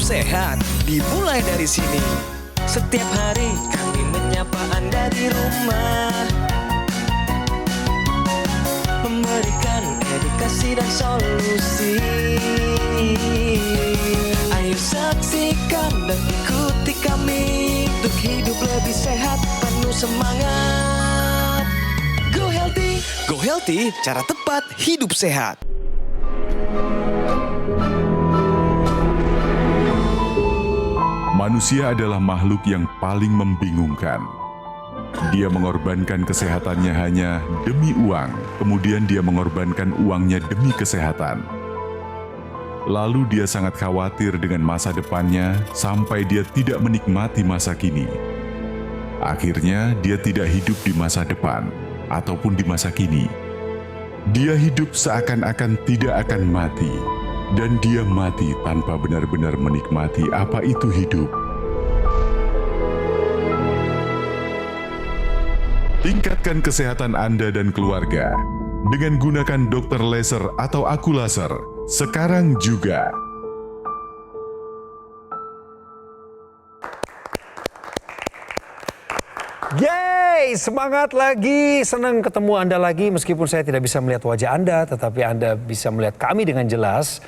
sehat dimulai dari sini. Setiap hari kami menyapa Anda di rumah, memberikan edukasi dan solusi. Ayo saksikan dan ikuti kami untuk hidup lebih sehat, penuh semangat. Go Healthy. Go Healthy, cara tepat hidup sehat. Manusia adalah makhluk yang paling membingungkan. Dia mengorbankan kesehatannya hanya demi uang, kemudian dia mengorbankan uangnya demi kesehatan. Lalu dia sangat khawatir dengan masa depannya sampai dia tidak menikmati masa kini. Akhirnya dia tidak hidup di masa depan ataupun di masa kini. Dia hidup seakan-akan tidak akan mati. Dan dia mati tanpa benar-benar menikmati apa itu hidup. Tingkatkan kesehatan Anda dan keluarga dengan gunakan dokter laser atau aku laser sekarang juga. Yeay, semangat lagi, senang ketemu Anda lagi meskipun saya tidak bisa melihat wajah Anda, tetapi Anda bisa melihat kami dengan jelas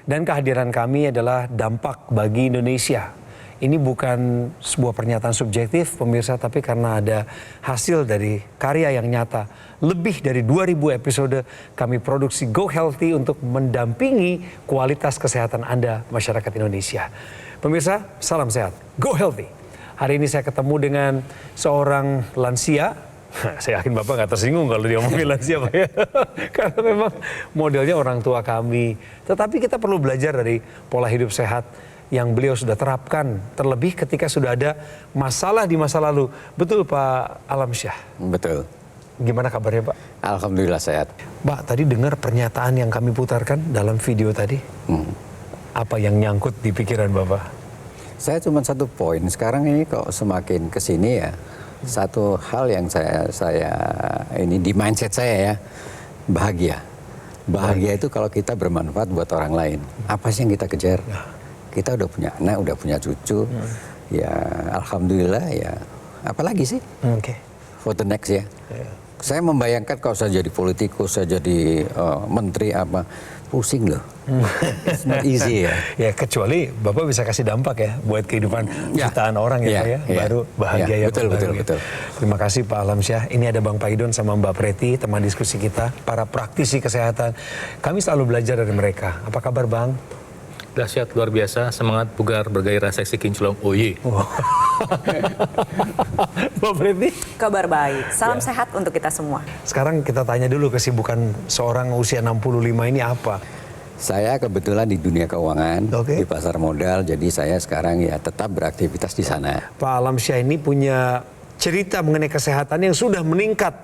dan kehadiran kami adalah dampak bagi Indonesia. Ini bukan sebuah pernyataan subjektif pemirsa, tapi karena ada hasil dari karya yang nyata. Lebih dari 2000 episode kami produksi Go Healthy untuk mendampingi kualitas kesehatan Anda, masyarakat Indonesia. Pemirsa, salam sehat, Go Healthy. Hari ini saya ketemu dengan seorang lansia. Saya yakin Bapak nggak tersinggung kalau dia ngomongin lansia, Pak ya. Karena memang modelnya orang tua kami. Tetapi kita perlu belajar dari pola hidup sehat yang beliau sudah terapkan. Terlebih ketika sudah ada masalah di masa lalu. Betul Pak Alamsyah? Betul. Gimana kabarnya Pak? Alhamdulillah sehat. Pak, tadi dengar pernyataan yang kami putarkan dalam video tadi. Apa yang nyangkut di pikiran Bapak? Saya cuma satu poin, sekarang ini kok semakin kesini ya, satu hal yang saya ini di mindset saya ya, bahagia. Bahagia itu kalau kita bermanfaat buat orang lain. Apa sih yang kita kejar? Kita udah punya anak, udah punya cucu, ya alhamdulillah ya, apalagi sih? For the next ya. Saya membayangkan kalau saya jadi politikus, saya jadi menteri apa, pusing loh. It's not easy ya. Ya kecuali Bapak bisa kasih dampak ya buat kehidupan jutaan orang ya Pak ya. Baru bahagia ya. Betul. Terima kasih Pak Alamsyah. Ini ada Bang Paidon sama Mbak Preti, teman diskusi kita, para praktisi kesehatan. Kami selalu belajar dari mereka. Apa kabar Bang? Dahsyat, luar biasa, semangat, bugar, bergairah, seksi, kinclong, oye. Mbak Preti? Kabar baik, salam sehat untuk kita semua. Sekarang kita tanya dulu kesibukan seorang usia 65 ini apa? Saya kebetulan di dunia keuangan, di pasar modal, jadi saya sekarang ya tetap beraktivitas di sana. Pak Alamsyah ini punya cerita mengenai kesehatan yang sudah meningkat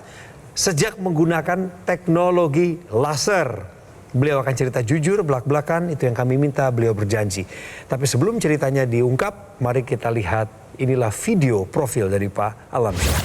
sejak menggunakan teknologi laser. Beliau akan cerita jujur, belak-belakan, itu yang kami minta, beliau berjanji. Tapi sebelum ceritanya diungkap, mari kita lihat inilah video profil dari Pak Alamsyah.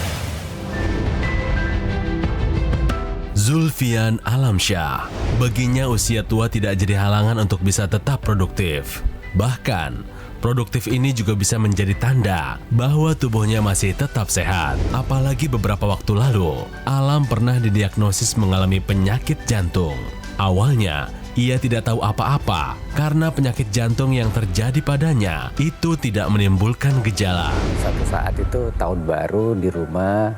Zulfian Alamsyah, baginya usia tua tidak jadi halangan untuk bisa tetap produktif. Bahkan, produktif ini juga bisa menjadi tanda bahwa tubuhnya masih tetap sehat. Apalagi beberapa waktu lalu, Alam pernah didiagnosis mengalami penyakit jantung. Awalnya, ia tidak tahu apa-apa karena penyakit jantung yang terjadi padanya itu tidak menimbulkan gejala. Satu saat itu tahun baru di rumah,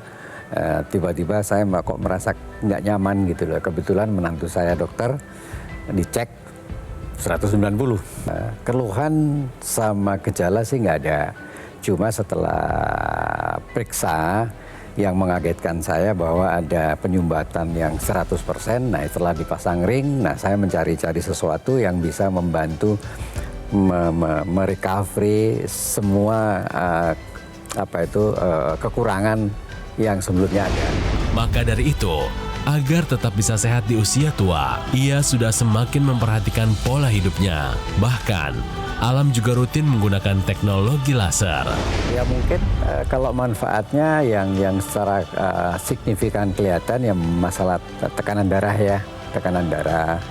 tiba-tiba saya kok merasa nggak nyaman gitu loh. Kebetulan menantu saya dokter, dicek 190. Keluhan sama gejala sih nggak ada. Cuma setelah periksa, yang mengagetkan saya bahwa ada penyumbatan yang 100%. Nah setelah dipasang ring, nah saya mencari-cari sesuatu yang bisa membantu merecovery semua kekurangan yang sebelumnya ada. Maka dari itu, agar tetap bisa sehat di usia tua, ia sudah semakin memperhatikan pola hidupnya. Bahkan, Alam juga rutin menggunakan teknologi laser. Ya mungkin kalau manfaatnya yang secara signifikan kelihatan ya masalah tekanan darah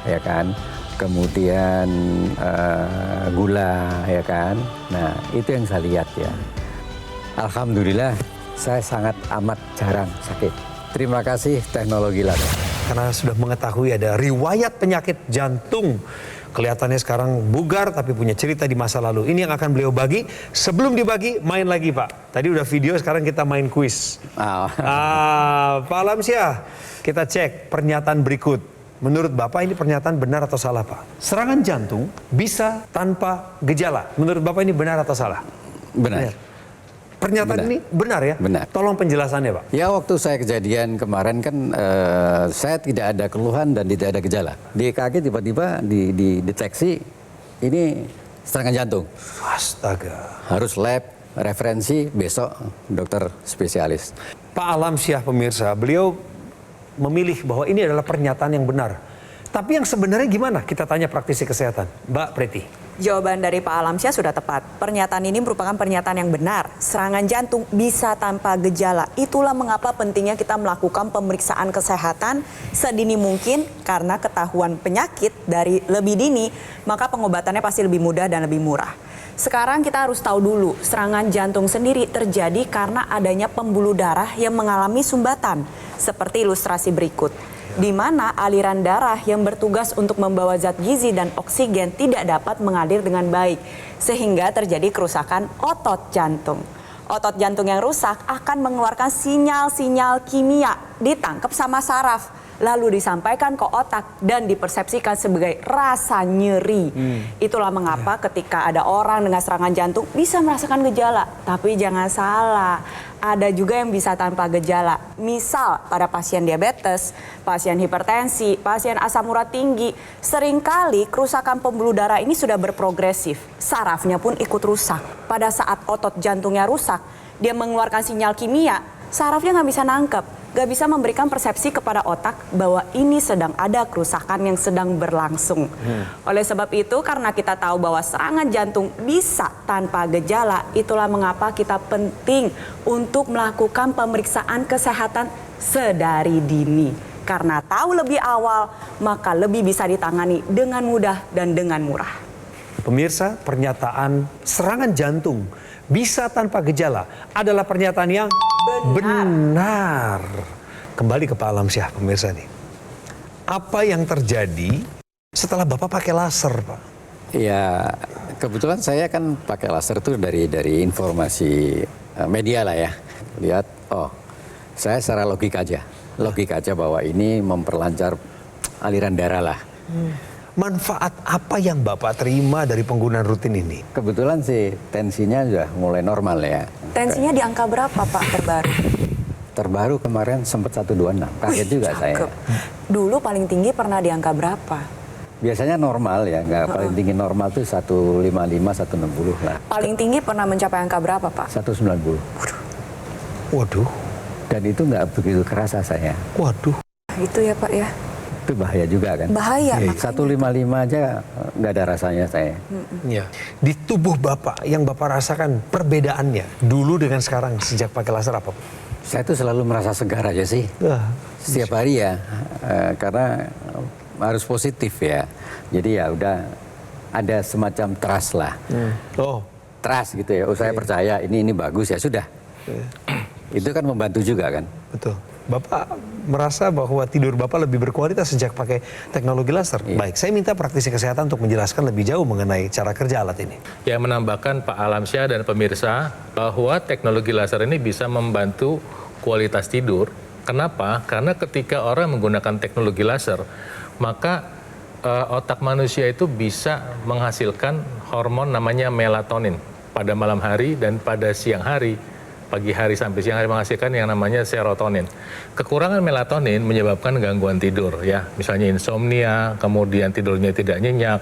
ya kan. kemudian gula, ya kan. Nah, itu yang saya lihat ya. Alhamdulillah, saya sangat amat jarang sakit. Terima kasih teknologi laser. Karena sudah mengetahui ada riwayat penyakit jantung. Kelihatannya sekarang bugar tapi punya cerita di masa lalu. Ini yang akan beliau bagi. Sebelum dibagi, main lagi Pak. Tadi udah video, sekarang kita main kuis. Pak Alamsyah, kita cek pernyataan berikut. Menurut Bapak ini pernyataan benar atau salah Pak? Serangan jantung bisa tanpa gejala. Menurut Bapak ini benar atau salah? Benar. Pernyataan ini benar ya? Benar. Tolong penjelasannya Pak. Ya, waktu saya kejadian kemarin kan saya tidak ada keluhan dan tidak ada gejala. Di EKG tiba-tiba dideteksi ini serangan jantung. Astaga. Harus lab, referensi besok dokter spesialis. Pak Alamsyah pemirsa, beliau memilih bahwa ini adalah pernyataan yang benar. Tapi yang sebenarnya gimana? Kita tanya praktisi kesehatan. Mbak Preti. Jawaban dari Pak Alamsyah sudah tepat. Pernyataan ini merupakan pernyataan yang benar. Serangan jantung bisa tanpa gejala. Itulah mengapa pentingnya kita melakukan pemeriksaan kesehatan sedini mungkin, karena ketahuan penyakit dari lebih dini, maka pengobatannya pasti lebih mudah dan lebih murah. Sekarang kita harus tahu dulu, serangan jantung sendiri terjadi karena adanya pembuluh darah yang mengalami sumbatan, seperti ilustrasi berikut, di mana aliran darah yang bertugas untuk membawa zat gizi dan oksigen tidak dapat mengalir dengan baik, sehingga terjadi kerusakan otot jantung. Otot jantung yang rusak akan mengeluarkan sinyal-sinyal kimia, ditangkap sama saraf, lalu disampaikan ke otak dan dipersepsikan sebagai rasa nyeri. Itulah mengapa ketika ada orang dengan serangan jantung bisa merasakan gejala. Tapi jangan salah, ada juga yang bisa tanpa gejala. Misal pada pasien diabetes, pasien hipertensi, pasien asam urat tinggi, seringkali kerusakan pembuluh darah ini sudah berprogresif. Sarafnya pun ikut rusak. Pada saat otot jantungnya rusak, dia mengeluarkan sinyal kimia, sarafnya nggak bisa nangkep, nggak bisa memberikan persepsi kepada otak bahwa ini sedang ada kerusakan yang sedang berlangsung. Oleh sebab itu, karena kita tahu bahwa serangan jantung bisa tanpa gejala, itulah mengapa kita penting untuk melakukan pemeriksaan kesehatan sedari dini. Karena tahu lebih awal, maka lebih bisa ditangani dengan mudah dan dengan murah. Pemirsa, pernyataan serangan jantung bisa tanpa gejala adalah pernyataan yang benar. Kembali ke Pak Alamsyah pemirsa nih. Apa yang terjadi setelah Bapak pakai laser, Pak? Ya, kebetulan saya kan pakai laser itu dari informasi media lah ya. Lihat, saya secara logika aja bahwa ini memperlancar aliran darah lah. Manfaat apa yang Bapak terima dari penggunaan rutin ini? Kebetulan sih tensinya sudah mulai normal ya. Tensinya di angka berapa Pak terbaru? Terbaru kemarin sempat 126, kaget juga saya. Dulu paling tinggi pernah di angka berapa? Biasanya normal ya, nggak paling tinggi normal tuh 155, 160 lah. Paling tinggi pernah mencapai angka berapa Pak? 190. Waduh. Dan itu nggak begitu kerasa saya. Waduh. Itu ya Pak ya. Itu bahaya juga kan. Bahaya. 155 aja nggak ada rasanya saya. Ya. Di tubuh Bapak yang Bapak rasakan perbedaannya dulu dengan sekarang sejak pakai laser apa? Saya tuh selalu merasa segar aja sih. Setiap hari ya. Karena harus positif ya. Jadi ya udah ada semacam trust lah. Trust gitu ya. Saya percaya ini bagus ya sudah. Itu kan membantu juga kan. Betul. Bapak merasa bahwa tidur Bapak lebih berkualitas sejak pakai teknologi laser. Iya. Baik, saya minta praktisi kesehatan untuk menjelaskan lebih jauh mengenai cara kerja alat ini. Ya, menambahkan Pak Alamsyah dan pemirsa bahwa teknologi laser ini bisa membantu kualitas tidur. Kenapa? Karena ketika orang menggunakan teknologi laser, maka otak manusia itu bisa menghasilkan hormon namanya melatonin pada malam hari dan pada siang hari. Pagi hari sampai siang hari menghasilkan yang namanya serotonin. Kekurangan melatonin menyebabkan gangguan tidur ya, misalnya insomnia, kemudian tidurnya tidak nyenyak,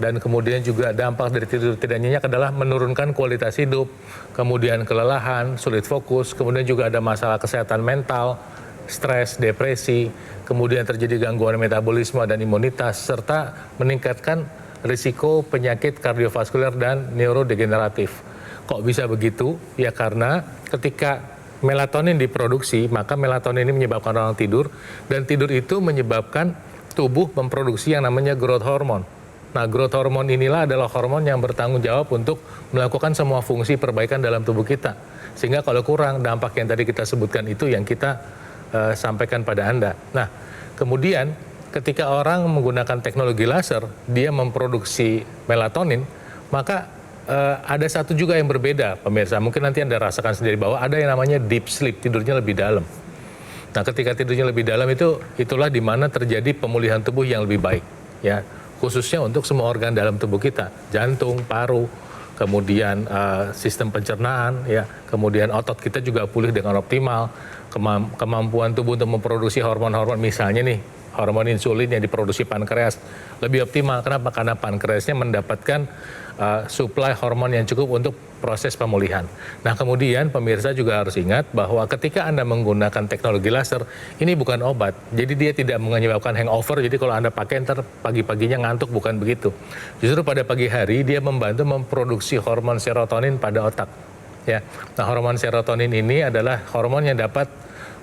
dan kemudian juga dampak dari tidur tidak nyenyak adalah menurunkan kualitas hidup, kemudian kelelahan, sulit fokus, kemudian juga ada masalah kesehatan mental, stres, depresi, kemudian terjadi gangguan metabolisme dan imunitas, serta meningkatkan risiko penyakit kardiovaskuler dan neurodegeneratif. Kok bisa begitu? Ya karena ketika melatonin diproduksi, maka melatonin ini menyebabkan orang tidur, dan tidur itu menyebabkan tubuh memproduksi yang namanya growth hormone. Nah, growth hormone inilah adalah hormon yang bertanggung jawab untuk melakukan semua fungsi perbaikan dalam tubuh kita. Sehingga kalau kurang, dampak yang tadi kita sebutkan itu yang kita sampaikan pada Anda. Nah, kemudian ketika orang menggunakan teknologi laser, dia memproduksi melatonin, maka ada satu juga yang berbeda, pemirsa. Mungkin nanti Anda rasakan sendiri bahwa ada yang namanya deep sleep, tidurnya lebih dalam. Nah, ketika tidurnya lebih dalam itulah di mana terjadi pemulihan tubuh yang lebih baik, ya. Khususnya untuk semua organ dalam tubuh kita, jantung, paru, kemudian sistem pencernaan, ya, kemudian otot kita juga pulih dengan optimal, kemampuan tubuh untuk memproduksi hormon-hormon, misalnya nih, hormon insulin yang diproduksi pankreas lebih optimal. Kenapa? Karena pankreasnya mendapatkan suplai hormon yang cukup untuk proses pemulihan. Nah, kemudian pemirsa juga harus ingat bahwa ketika Anda menggunakan teknologi laser, ini bukan obat. Jadi dia tidak menyebabkan hangover, jadi kalau Anda pakai ntar pagi-paginya ngantuk, bukan begitu. Justru pada pagi hari dia membantu memproduksi hormon serotonin pada otak. Ya. Nah, hormon serotonin ini adalah hormon yang dapat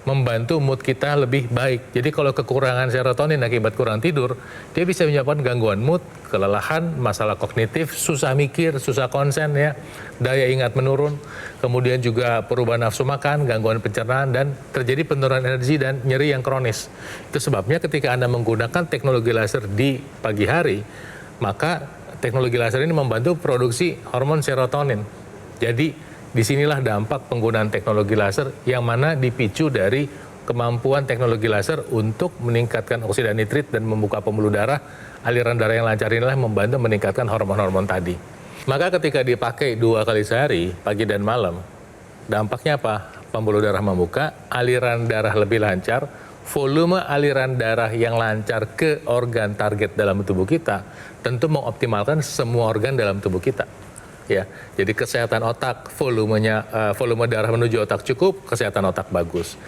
membantu mood kita lebih baik. Jadi kalau kekurangan serotonin akibat kurang tidur, dia bisa menyebabkan gangguan mood, kelelahan, masalah kognitif, susah mikir, susah konsen, ya, daya ingat menurun, kemudian juga perubahan nafsu makan, gangguan pencernaan, dan terjadi penurunan energi dan nyeri yang kronis. Itu sebabnya ketika Anda menggunakan teknologi laser di pagi hari, maka teknologi laser ini membantu produksi hormon serotonin. Jadi disinilah dampak penggunaan teknologi laser yang mana dipicu dari kemampuan teknologi laser untuk meningkatkan oksida nitrit dan membuka pembuluh darah. Aliran darah yang lancar inilah membantu meningkatkan hormon-hormon tadi. Maka ketika dipakai 2 kali sehari, pagi dan malam, dampaknya apa? Pembuluh darah membuka, aliran darah lebih lancar, volume aliran darah yang lancar ke organ target dalam tubuh kita tentu mengoptimalkan semua organ dalam tubuh kita. Ya, jadi kesehatan otak, volume darah menuju otak cukup, kesehatan otak bagus.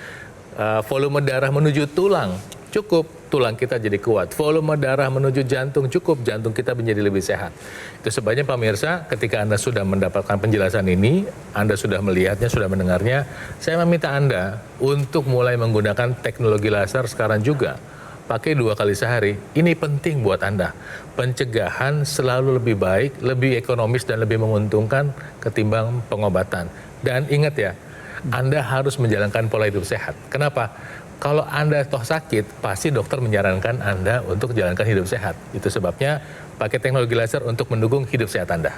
Volume darah menuju tulang cukup, tulang kita jadi kuat. Volume darah menuju jantung cukup, jantung kita menjadi lebih sehat. Itu sebabnya pemirsa, ketika Anda sudah mendapatkan penjelasan ini, Anda sudah melihatnya, sudah mendengarnya, saya meminta Anda untuk mulai menggunakan teknologi laser sekarang juga. Pakai 2 kali sehari, ini penting buat Anda. Pencegahan selalu lebih baik, lebih ekonomis dan lebih menguntungkan ketimbang pengobatan. Dan ingat ya, Anda harus menjalankan pola hidup sehat. Kenapa? Kalau Anda toh sakit, pasti dokter menyarankan Anda untuk jalankan hidup sehat. Itu sebabnya pakai teknologi laser untuk mendukung hidup sehat Anda.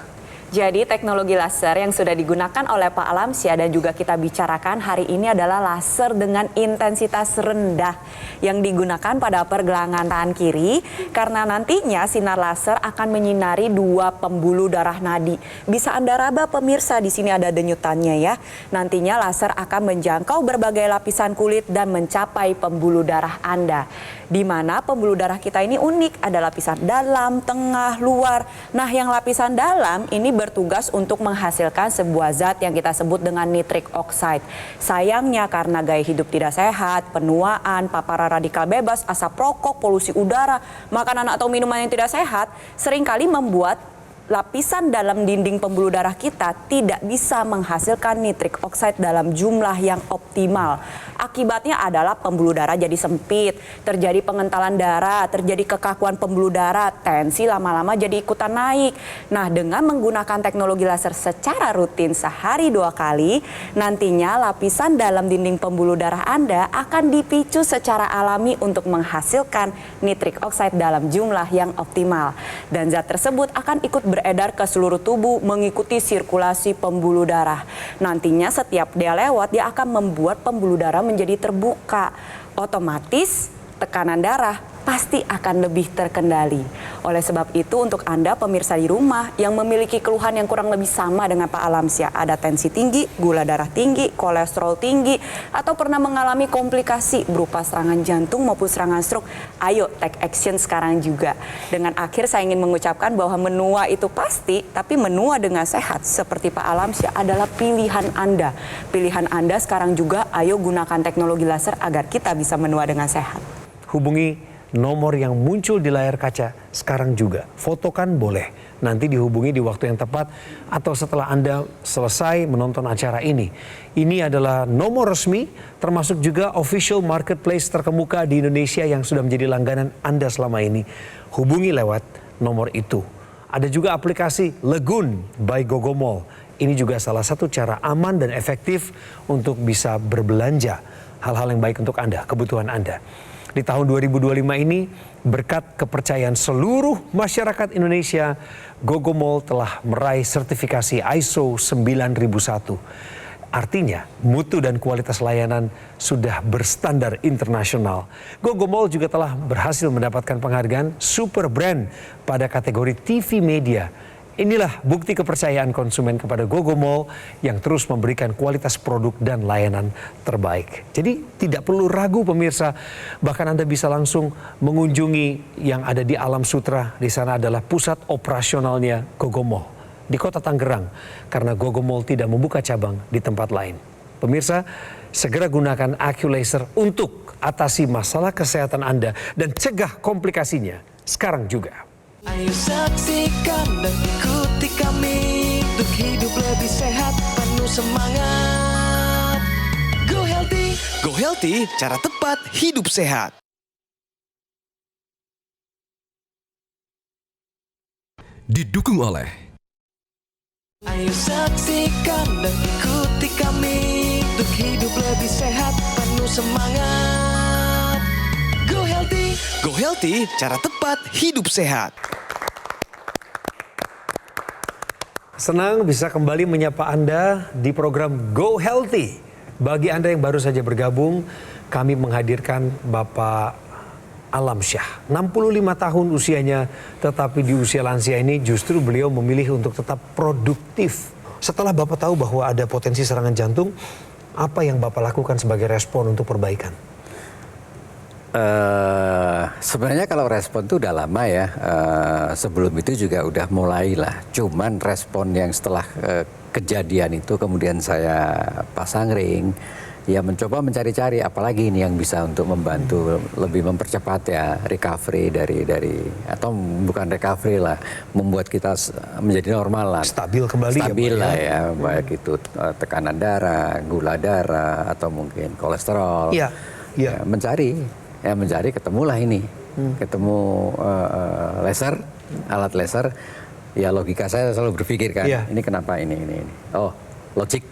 Jadi teknologi laser yang sudah digunakan oleh Pak Alamsyah dan juga kita bicarakan hari ini adalah laser dengan intensitas rendah yang digunakan pada pergelangan tangan kiri karena nantinya sinar laser akan menyinari 2 pembuluh darah nadi. Bisa Anda raba pemirsa, di sini ada denyutannya ya. Nantinya laser akan menjangkau berbagai lapisan kulit dan mencapai pembuluh darah Anda. Di mana pembuluh darah kita ini unik, ada lapisan dalam, tengah, luar. Nah, yang lapisan dalam ini bertugas untuk menghasilkan sebuah zat yang kita sebut dengan nitric oxide. Sayangnya karena gaya hidup tidak sehat, penuaan, paparan radikal bebas, asap rokok, polusi udara, makanan atau minuman yang tidak sehat, seringkali membuat lapisan dalam dinding pembuluh darah kita tidak bisa menghasilkan nitric oxide dalam jumlah yang optimal. Akibatnya adalah pembuluh darah jadi sempit, terjadi pengentalan darah, terjadi kekakuan pembuluh darah, tensi lama-lama jadi ikutan naik. Nah, dengan menggunakan teknologi laser secara rutin sehari 2 kali, nantinya lapisan dalam dinding pembuluh darah Anda akan dipicu secara alami untuk menghasilkan nitric oxide dalam jumlah yang optimal. Dan zat tersebut akan ikut beredar ke seluruh tubuh mengikuti sirkulasi pembuluh darah. Nantinya setiap dia lewat, dia akan membuat pembuluh darah menjadi terbuka. Otomatis tekanan darah pasti akan lebih terkendali. Oleh sebab itu untuk Anda pemirsa di rumah yang memiliki keluhan yang kurang lebih sama dengan Pak Alamsyah, ada tensi tinggi, gula darah tinggi, kolesterol tinggi, atau pernah mengalami komplikasi berupa serangan jantung maupun serangan stroke, ayo take action sekarang juga. Dengan akhir saya ingin mengucapkan bahwa menua itu pasti, tapi menua dengan sehat seperti Pak Alamsyah adalah pilihan Anda. Pilihan Anda sekarang juga, ayo gunakan teknologi laser agar kita bisa menua dengan sehat. Hubungi nomor yang muncul di layar kaca sekarang juga. Fotokan boleh, nanti dihubungi di waktu yang tepat atau setelah Anda selesai menonton acara ini. Ini adalah nomor resmi, termasuk juga official marketplace terkemuka di Indonesia yang sudah menjadi langganan Anda selama ini. Hubungi lewat nomor itu. Ada juga aplikasi Legun by Gogomall. Ini juga salah satu cara aman dan efektif untuk bisa berbelanja hal-hal yang baik untuk Anda, kebutuhan Anda. Di tahun 2025 ini, berkat kepercayaan seluruh masyarakat Indonesia, Gogomall telah meraih sertifikasi ISO 9001. Artinya, mutu dan kualitas layanan sudah berstandar internasional. Gogomall juga telah berhasil mendapatkan penghargaan Super Brand pada kategori TV Media. Inilah bukti kepercayaan konsumen kepada Gogomall yang terus memberikan kualitas produk dan layanan terbaik. Jadi tidak perlu ragu pemirsa, bahkan Anda bisa langsung mengunjungi yang ada di Alam Sutra. Di sana adalah pusat operasionalnya Gogomall di Kota Tangerang, karena Gogomall tidak membuka cabang di tempat lain. Pemirsa, segera gunakan AccuLaser untuk atasi masalah kesehatan Anda dan cegah komplikasinya sekarang juga. Ayo saksikan dan ikuti kami untuk hidup lebih sehat, penuh semangat. Go Healthy, cara tepat hidup sehat. Didukung oleh Ayo saksikan dan ikuti kami untuk hidup lebih sehat, penuh semangat. Go Healthy, cara tepat hidup sehat. Senang bisa kembali menyapa Anda di program Go Healthy. Bagi Anda yang baru saja bergabung, kami menghadirkan Bapak Alamsyah. 65 tahun usianya, tetapi di usia lansia ini justru beliau memilih untuk tetap produktif. Setelah Bapak tahu bahwa ada potensi serangan jantung, apa yang Bapak lakukan sebagai respon untuk perbaikan? Sebenarnya kalau respon itu udah lama ya, sebelum itu juga udah mulailah. Cuman respon yang setelah kejadian itu kemudian saya pasang ring, ya mencoba mencari-cari apalagi ini yang bisa untuk membantu lebih mempercepat ya recovery dari atau bukan recovery lah, membuat kita menjadi normal lah. Stabil kembali Stabil ya, lah Pak, ya, baik itu tekanan darah, gula darah atau mungkin kolesterol. Iya. Ya, mencari ketemulah ini, ketemu laser, alat laser. Ya logika saya selalu berpikir kan, ini kenapa ini. Oh, logik.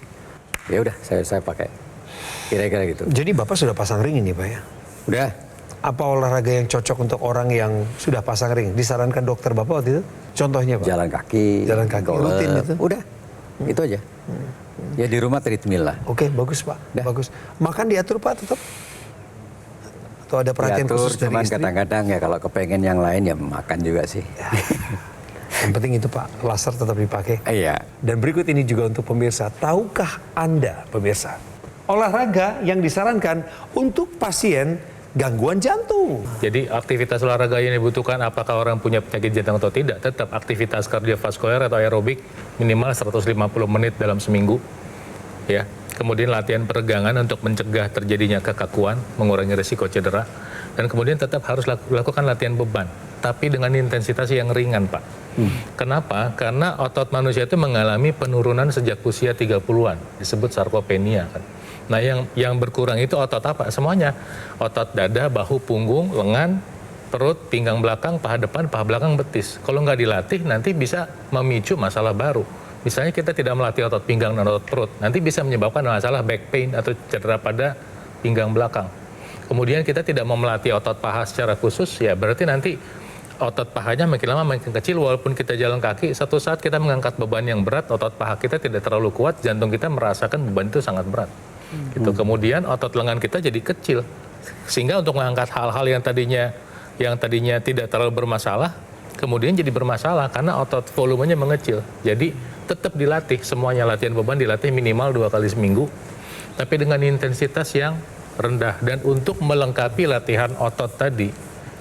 Ya udah saya pakai. Kira-kira gitu. Jadi Bapak sudah pasang ring ini Pak ya? Udah. Apa olahraga yang cocok untuk orang yang sudah pasang ring? Disarankan dokter Bapak waktu itu? Contohnya Pak? Jalan kaki, rutin itu? Udah, itu aja. Ya di rumah treadmill lah. Oke, bagus Pak, bagus. Makan diatur Pak tetap? Atau ada perhatian Diatur, khusus dari cuman istri? kadang-kadang ya kalau kepengen yang lain ya makan juga sih. Yang penting itu Pak, laser tetap dipakai. Iya. Dan berikut ini juga untuk pemirsa. Tahukah Anda pemirsa, olahraga yang disarankan untuk pasien gangguan jantung? Jadi aktivitas olahraga yang dibutuhkan apakah orang punya penyakit jantung atau tidak, tetap aktivitas kardiovaskuler atau aerobik minimal 150 menit dalam seminggu. Ya. Kemudian latihan peregangan untuk mencegah terjadinya kekakuan, mengurangi risiko cedera. Dan kemudian tetap harus lakukan latihan beban, tapi dengan intensitas yang ringan, Pak. Kenapa? Karena otot manusia itu mengalami penurunan sejak usia 30-an, disebut sarkopenia kan. Nah, yang berkurang itu otot apa? Semuanya. Otot dada, bahu, punggung, lengan, perut, pinggang belakang, paha depan, paha belakang, betis. Kalau nggak dilatih, nanti bisa memicu masalah baru. Misalnya kita tidak melatih otot pinggang dan otot perut, nanti bisa menyebabkan masalah back pain atau cedera pada pinggang belakang. Kemudian kita tidak mau melatih otot paha secara khusus, ya berarti nanti otot pahanya makin lama makin kecil. Walaupun kita jalan kaki, satu saat kita mengangkat beban yang berat, otot paha kita tidak terlalu kuat, jantung kita merasakan beban itu sangat berat. Gitu. Kemudian otot lengan kita jadi kecil, sehingga untuk mengangkat hal-hal yang tadinya tidak terlalu bermasalah, kemudian jadi bermasalah karena otot volumenya mengecil. Jadi tetap dilatih, semuanya latihan beban dilatih minimal 2 kali seminggu, tapi dengan intensitas yang rendah. Dan untuk melengkapi latihan otot tadi,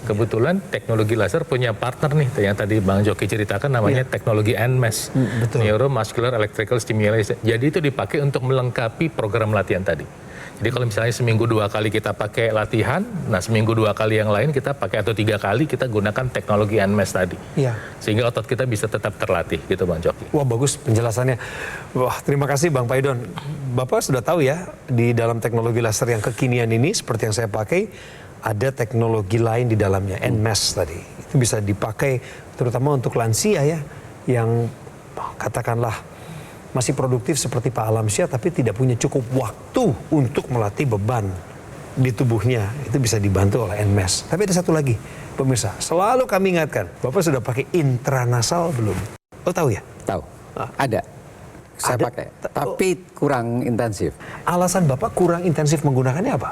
kebetulan teknologi laser punya partner nih, yang tadi Bang Joki ceritakan namanya teknologi NMES, Neuromuscular Electrical Stimulation. Jadi itu dipakai untuk melengkapi program latihan tadi. Jadi kalau misalnya seminggu 2 kali kita pakai latihan, nah seminggu 2 kali yang lain kita pakai atau 3 kali kita gunakan teknologi NMES tadi. Iya. Sehingga otot kita bisa tetap terlatih gitu Bang Coki. Wah, bagus penjelasannya. Wah, terima kasih Bang Paidon. Bapak sudah tahu ya, di dalam teknologi laser yang kekinian ini seperti yang saya pakai, ada teknologi lain di dalamnya, NMES tadi. Itu bisa dipakai terutama untuk lansia ya, yang katakanlah masih produktif seperti Pak Alamsyah tapi tidak punya cukup waktu untuk melatih beban di tubuhnya. Itu bisa dibantu oleh NMES. Tapi ada satu lagi, pemirsa. Selalu kami ingatkan, Bapak sudah pakai intranasal belum? Oh, tahu ya? Tahu. Ada. Saya Ada? pakai, tapi kurang intensif. Alasan Bapak kurang intensif menggunakannya apa?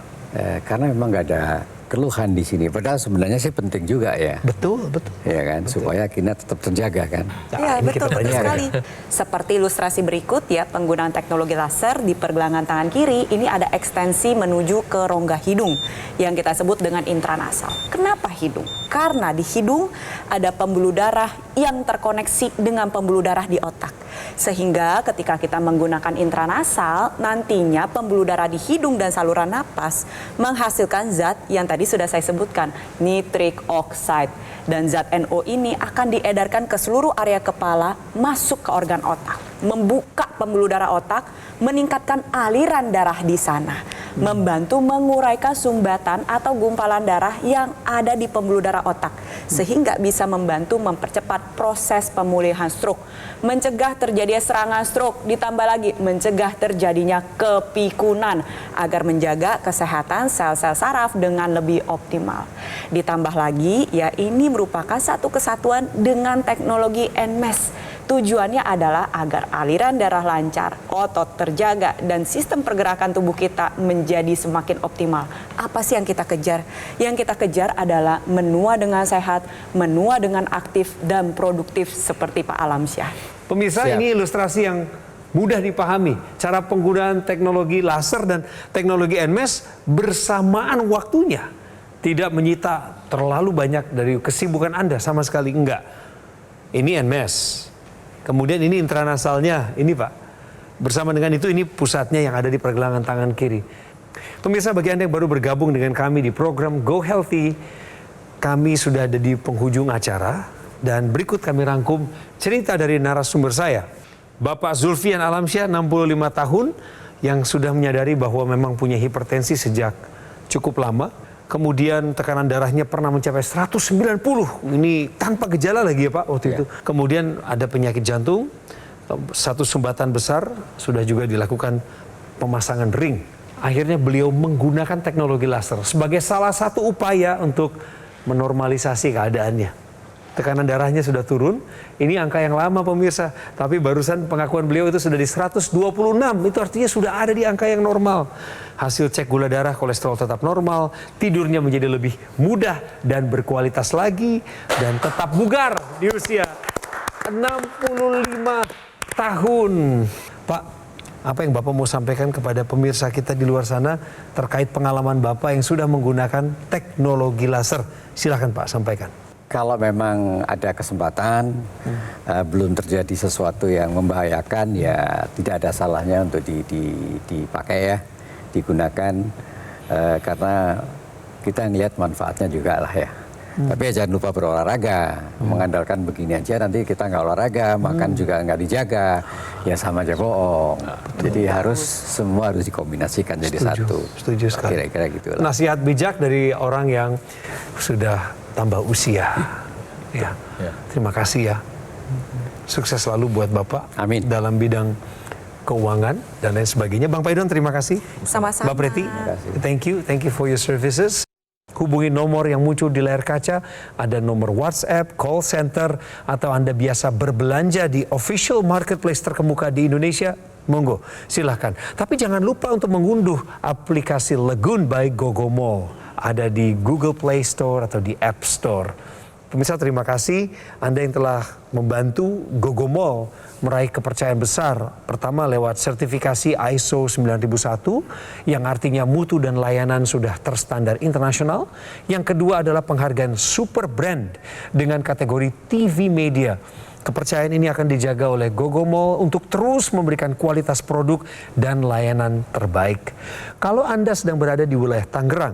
Karena memang nggak ada keluhan di sini. Padahal sebenarnya sih penting juga ya. Betul, betul. Ya kan, supaya kita tetap terjaga kan. Iya, ini betul, kita betul tanya sekali. Seperti ilustrasi berikut ya, penggunaan teknologi laser di pergelangan tangan kiri, ini ada ekstensi menuju ke rongga hidung yang kita sebut dengan intranasal. Kenapa hidung? Karena di hidung ada pembuluh darah yang terkoneksi dengan pembuluh darah di otak. Sehingga ketika kita menggunakan intranasal, nantinya pembuluh darah di hidung dan saluran napas menghasilkan zat yang tadi sudah saya sebutkan, nitric oxide. Dan zat NO ini akan diedarkan ke seluruh area kepala, masuk ke organ otak, membuka pembuluh darah otak, meningkatkan aliran darah di sana, membantu menguraikan sumbatan atau gumpalan darah yang ada di pembuluh darah otak, sehingga bisa membantu mempercepat proses pemulihan stroke, mencegah terjadinya serangan stroke, ditambah lagi mencegah terjadinya kepikunan agar menjaga kesehatan sel-sel saraf dengan lebih optimal. Ditambah lagi ya, ini merupakan satu kesatuan dengan teknologi NMES. Tujuannya adalah agar aliran darah lancar, otot terjaga, dan sistem pergerakan tubuh kita menjadi semakin optimal. Apa sih yang kita kejar? Yang kita kejar adalah menua dengan sehat, menua dengan aktif dan produktif seperti Pak Alamsyah. Pemirsa, Siap. ini ilustrasi yang mudah dipahami. Cara penggunaan teknologi laser dan teknologi NMES bersamaan waktunya. Tidak menyita terlalu banyak dari kesibukan Anda, sama sekali enggak. Ini NMES. Kemudian ini intranasalnya, ini Pak. Bersama dengan itu, ini pusatnya yang ada di pergelangan tangan kiri. Pemirsa, bagi Anda yang baru bergabung dengan kami di program Go Healthy, kami sudah ada di penghujung acara. Dan berikut kami rangkum cerita dari narasumber saya. Bapak Zulfian Alamsyah, 65 tahun, yang sudah menyadari bahwa memang punya hipertensi sejak cukup lama. Kemudian tekanan darahnya pernah mencapai 190. Ini tanpa gejala lagi ya Pak waktu itu. Kemudian ada penyakit jantung, satu sumbatan besar, sudah juga dilakukan pemasangan ring. Akhirnya beliau menggunakan teknologi laser sebagai salah satu upaya untuk menormalisasi keadaannya. Tekanan darahnya sudah turun, ini angka yang lama pemirsa. Tapi barusan pengakuan beliau itu sudah di 126, itu artinya sudah ada di angka yang normal. Hasil cek gula darah, kolesterol tetap normal, tidurnya menjadi lebih mudah dan berkualitas lagi, dan tetap bugar di usia 65 tahun. Pak, apa yang Bapak mau sampaikan kepada pemirsa kita di luar sana terkait pengalaman Bapak yang sudah menggunakan teknologi laser? Silakan Pak, sampaikan. Kalau memang ada kesempatan, belum terjadi sesuatu yang membahayakan, ya tidak ada salahnya untuk dipakai ya, digunakan, karena kita ngelihat manfaatnya juga lah ya. Tapi jangan lupa berolahraga, mengandalkan begini aja nanti kita nggak olahraga, makan juga nggak dijaga, ya sama aja bohong. Jadi semua harus dikombinasikan jadi satu. Setuju sekali. Kira-kira gitu lah. Nasihat bijak dari orang yang sudah tambah usia. Ya. Terima kasih ya. Sukses selalu buat Bapak. Amin. Dalam bidang keuangan dan lain sebagainya. Bang Paidon, terima kasih. Sama-sama. Mbak Preti, thank you for your services. Hubungi nomor yang muncul di layar kaca, ada nomor WhatsApp, call center, atau Anda biasa berbelanja di official marketplace terkemuka di Indonesia, monggo, silahkan. Tapi jangan lupa untuk mengunduh aplikasi Lagoon by Gogomall. Ada di Google Play Store atau di App Store. Pemirsa, terima kasih Anda yang telah membantu Gogomall meraih kepercayaan besar. Pertama lewat sertifikasi ISO 9001 yang artinya mutu dan layanan sudah terstandar internasional. Yang kedua adalah penghargaan Super Brand dengan kategori TV Media. Kepercayaan ini akan dijaga oleh Gogomall untuk terus memberikan kualitas produk dan layanan terbaik. Kalau Anda sedang berada di wilayah Tangerang,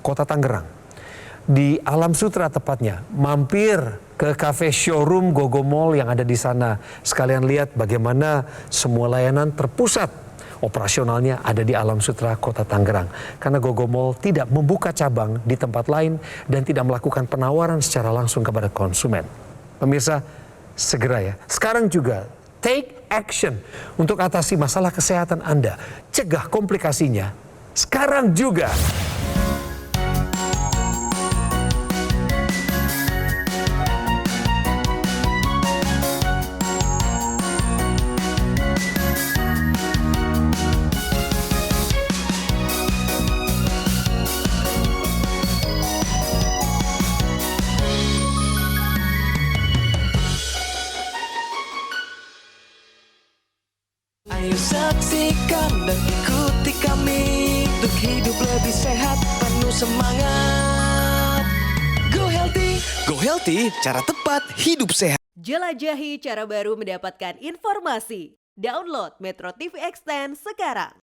Kota Tangerang, di Alam Sutra tepatnya, mampir ke cafe showroom Gogomall yang ada di sana. Sekalian lihat bagaimana semua layanan terpusat operasionalnya ada di Alam Sutra Kota Tangerang. Karena Gogomall tidak membuka cabang di tempat lain dan tidak melakukan penawaran secara langsung kepada konsumen. Pemirsa, segera ya. Sekarang juga take action untuk atasi masalah kesehatan Anda. Cegah komplikasinya sekarang juga. Ayo saksikan dan ikuti kami untuk hidup lebih sehat, penuh semangat. Go Healthy, cara tepat hidup sehat. Jelajahi cara baru mendapatkan informasi. Download Metro TV Extend sekarang.